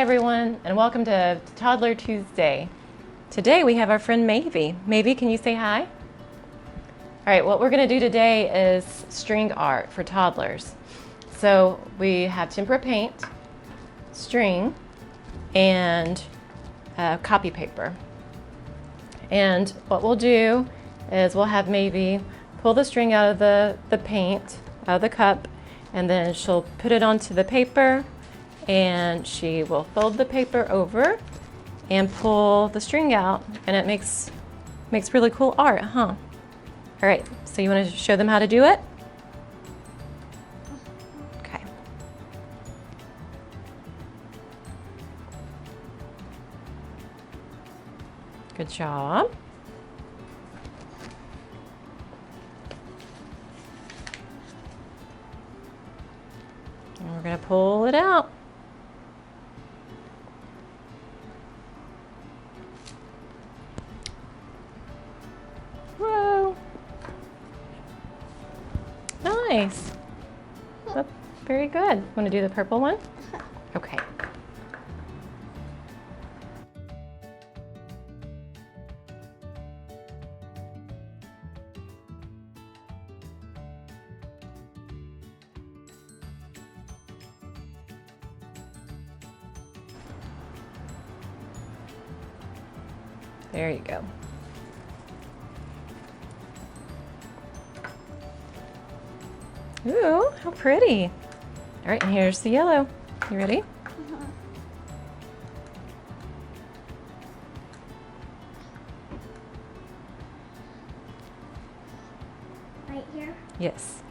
Everyone, and welcome to Toddler Tuesday. Today we have our friend Maivy. Maivy, can you say hi? All right, what we're going to do today is string art for toddlers. So we have tempera paint, string, and copy paper. And what we'll do is we'll have Maivy pull the string out of the paint, out of the cup, and then she'll put it onto the paper, and she will fold the paper over and pull the string out, and it makes really cool art, huh? All right, so you want to show them how to do it? Okay. Good job. And we're going to pull it out. Whoa. Nice. That's very good. Want to do the purple one? Okay. There you go. Ooh, how pretty. All right, and here's the yellow. You ready? Right here? Yes.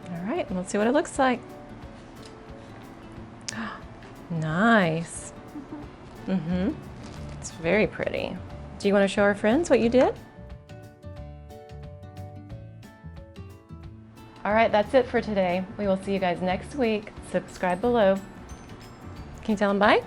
All right, let's see what it looks like. Nice. It's very pretty. Do you want to show our friends what you did? All right, that's it for today. We will see you guys next week. Subscribe below. Can you tell them bye?